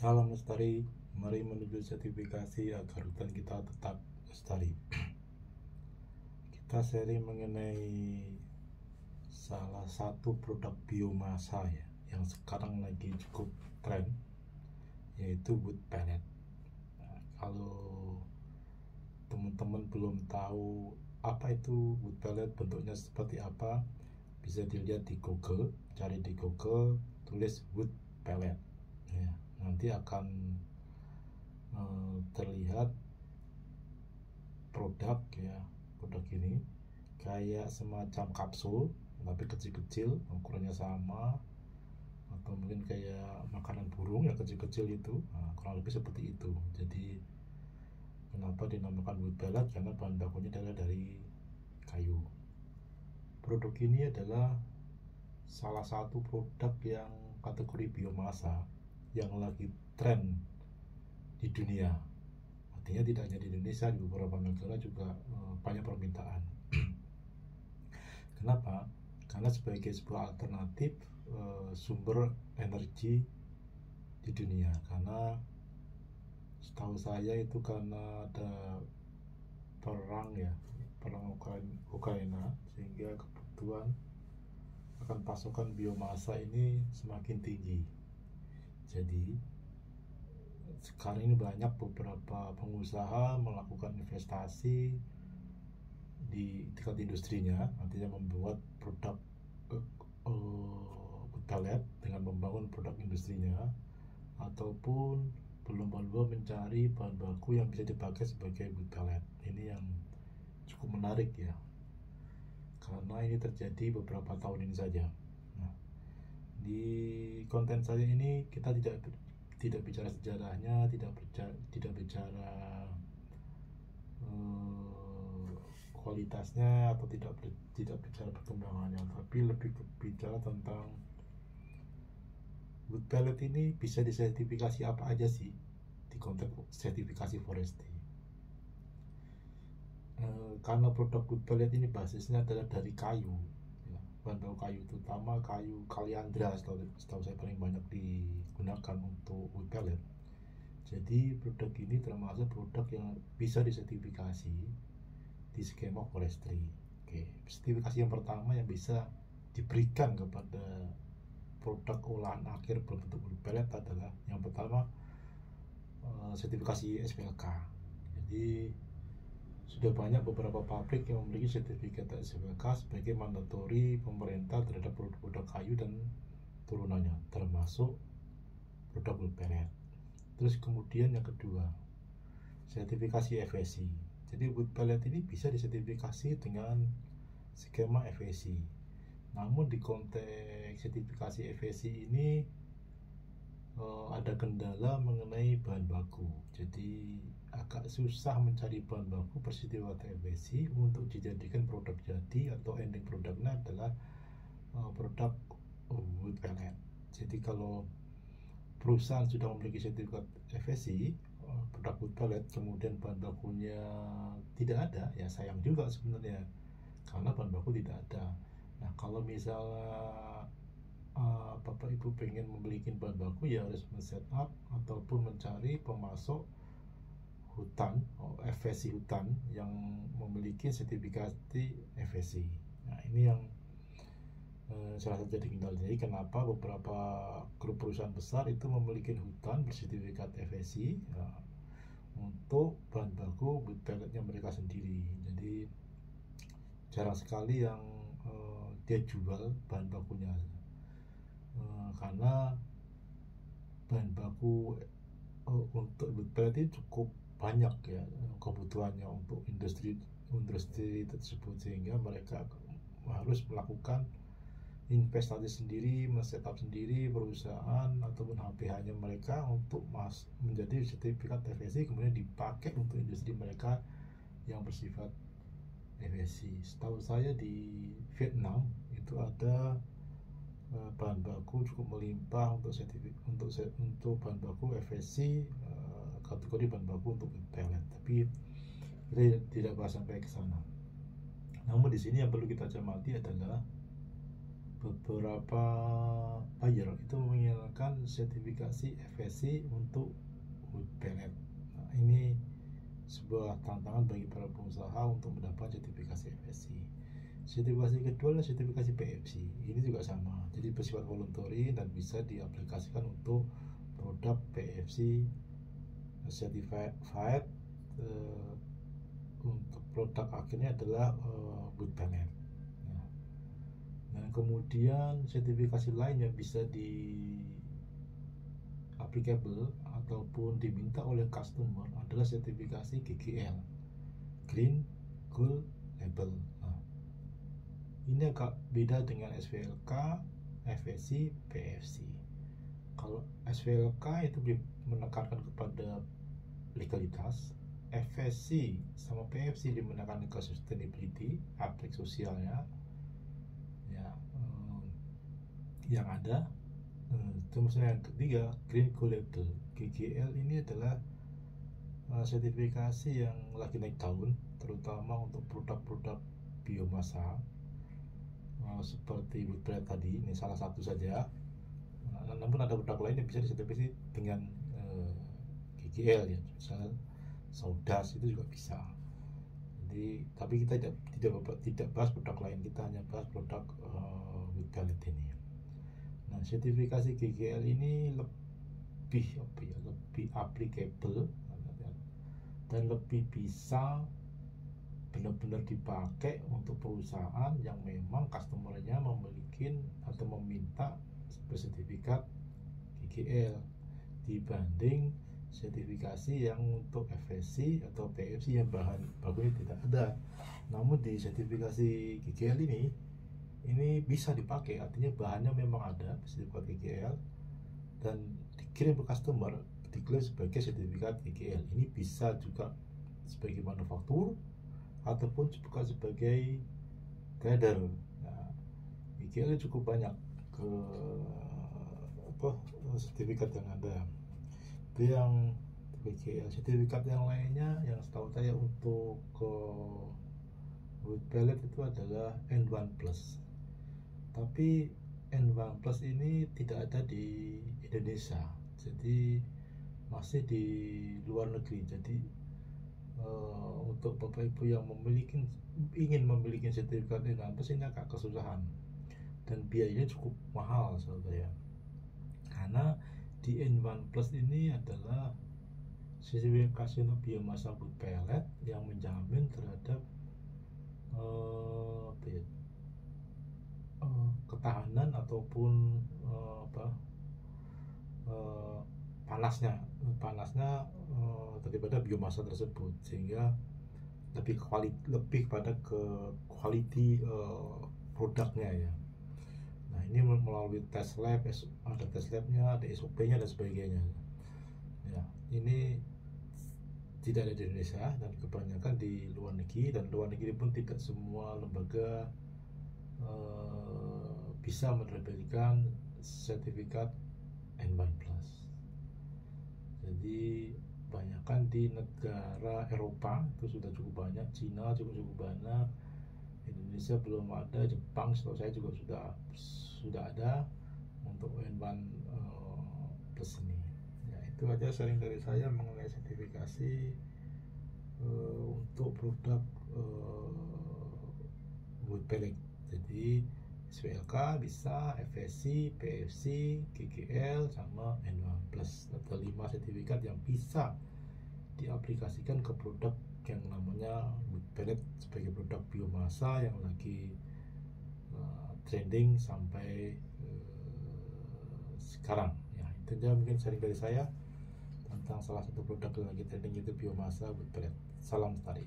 Salam lestari, mari menuju sertifikasi agar hutan kita tetap lestari. Kita sharing mengenai salah satu produk biomasa ya, yang sekarang lagi cukup tren, yaitu wood pellet. Nah, kalau teman-teman belum tahu apa itu wood pellet, bentuknya seperti apa, bisa dilihat di Google, cari di Google, tulis wood pellet ya, nanti akan terlihat produk ini kayak semacam kapsul tapi kecil-kecil, ukurannya sama, atau mungkin kayak makanan burung yang kecil-kecil itu. Nah, kurang lebih seperti itu. Jadi kenapa dinamakan wood pellet? Karena bahan bakunya adalah dari kayu. Produk ini adalah salah satu produk yang kategori biomasa yang lagi tren di dunia. Artinya tidak hanya di Indonesia, di beberapa negara juga banyak permintaan. Kenapa? Karena sebagai sebuah alternatif sumber energi di dunia. Karena setahu saya itu karena ada perang Ukraina, sehingga kebutuhan akan pasokan biomasa ini semakin tinggi. Jadi sekarang ini banyak beberapa pengusaha melakukan investasi di tingkat industrinya, artinya membuat produk pellet dengan membangun produk industrinya, ataupun berlomba-lomba mencari bahan baku yang bisa dipakai sebagai wood pellet. Ini yang cukup menarik ya, karena ini terjadi beberapa tahun ini saja. Nah, di konten saya ini kita tidak bicara sejarahnya, tidak bicara kualitasnya, atau tidak bicara perkembangannya, tapi lebih bicara tentang wood pellet ini bisa disertifikasi apa aja sih di konteks sertifikasi forestry. Karena produk wood pellet ini basisnya adalah dari kayu ya, bahan baku kayu, terutama kayu kaliandra, setahu saya paling banyak digunakan untuk wood pellet. Jadi produk ini termasuk produk yang bisa disertifikasi di skema forestry. Oke, sertifikasi yang pertama yang bisa diberikan kepada produk olahan akhir berbentuk wood pellet adalah yang pertama sertifikasi SPLK. Jadi sudah banyak beberapa pabrik yang memiliki sertifikat SPLK sebagai mandatori pemerintah terhadap produk-produk kayu dan turunannya, termasuk produk wood pellet. Terus kemudian yang kedua, sertifikasi FSC. Jadi wood pellet ini bisa disertifikasi dengan skema FSC. Namun di konteks sertifikasi FSC ini ada kendala mengenai bahan baku. Jadi agak susah mencari bahan baku bersertifikat FSC untuk dijadikan produk jadi, atau ending produknya adalah produk wood pellet. Jadi kalau perusahaan sudah memiliki sertifikat FSC produk wood pellet, kemudian bahan bakunya tidak ada, ya sayang juga sebenarnya, karena bahan baku tidak ada. Nah, kalau misalnya Bapak Ibu pengen memiliki bahan baku, ya harus men-setup ataupun mencari pemasok hutan, FSC hutan yang memiliki sertifikasi FSC. Nah, ini yang salah satu jadi kendala. Jadi kenapa beberapa grup perusahaan besar itu memiliki hutan bersertifikat FSC ya, untuk bahan baku wood pelletnya mereka sendiri. Jadi jarang sekali yang dia jual bahan bakunya, karena bahan baku untuk wood pellet ini cukup banyak ya kebutuhannya untuk industri tersebut, sehingga mereka harus melakukan investasi sendiri, men-setup sendiri perusahaan ataupun HPH-nya mereka untuk menjadi sertifikat FSC, kemudian dipakai untuk industri mereka yang bersifat FSC. Setahu saya di Vietnam itu ada bahan baku cukup melimpah untuk bahan baku FSC, kategori bahan baku untuk pellet, tapi kita tidak bahas sampai ke sana. Namun di sini yang perlu kita cermati adalah beberapa buyer itu menggunakan sertifikasi FSC untuk wood pellet. Nah, ini sebuah tantangan bagi para pengusaha untuk mendapat sertifikasi FSC. Sertifikasi kedua adalah sertifikasi PFC. Ini juga sama, jadi bersifat voluntary dan bisa diaplikasikan untuk produk PFC certified. Untuk produk akhirnya adalah wood pellet. Nah, kemudian sertifikasi lain yang bisa di applicable ataupun diminta oleh customer adalah sertifikasi GGL, Green Gold Label. Nah, ini agak beda dengan SVLK, FSC, PFC. Kalau SVLK itu menekankan kepada legalitas, FSC sama PFC menekankan ke sustainability, aspek sosialnya ya, yang ada. Terus yang ketiga, Green Gold Label, GGL ini adalah sertifikasi yang lagi naik daun, terutama untuk produk-produk biomasa seperti wood pellet tadi. Ini salah satu saja, namun ada produk lain yang bisa disertifikasi dengan GGL ya, misalnya sawdust itu juga bisa. Jadi tapi kita tidak bahas produk lain, kita hanya bahas produk wood pellet ini. Nah, sertifikasi GGL ini lebih applicable dan lebih bisa benar-benar dipakai untuk perusahaan yang memang customernya memiliki atau meminta sertifikat GGL dibanding sertifikasi yang untuk FSC atau PFC yang bahan bakunya tidak ada. Namun di sertifikasi GGL ini bisa dipakai, artinya bahannya memang ada sertifikat GGL dan dikirim ke customer diklaim sebagai sertifikat GGL. Ini bisa juga sebagai manufaktur ataupun juga sebagai trader. Nah, GGL cukup banyak ke sertifikat yang ada. Itu yang GGL. Sertifikat yang lainnya yang setahu saya untuk wood pellet itu adalah N1+. Tapi N1+ ini tidak ada di Indonesia, jadi masih di luar negeri. Jadi untuk bapak ibu yang ingin memiliki sertifikat N1+ ini agak kesusahan dan biayanya cukup mahal saudara ya, karena di N1+ ini adalah sertifikasi untuk biomasa wood pellet yang menjamin terhadap ketahanan ataupun panasnya daripada biomasa tersebut, sehingga lebih pada ke quality produknya ya. Nah, ini melalui tes lab, ada tes labnya, ada SOP-nya dan sebagainya. Ya, ini tidak ada di Indonesia dan kebanyakan di luar negeri, dan luar negeri pun tidak semua lembaga bisa menerbitkan sertifikat N1+. Jadi banyakkan di negara Eropa itu sudah cukup banyak, Cina juga cukup banyak, Indonesia belum ada, Jepang setahu saya juga sudah ada untuk N1+ ini. Ya, itu aja sharing dari saya mengenai sertifikasi untuk produk wood pellet. Jadi SVLK bisa, FSC, PFC, GGL, sama N1+. Ada 5 sertifikat yang bisa diaplikasikan ke produk yang namanya wood pellet sebagai produk biomasa yang lagi trending sampai sekarang ya. Itu aja mungkin sharing dari saya tentang salah satu produk yang lagi trending, itu biomasa wood pellet. Salam lestari.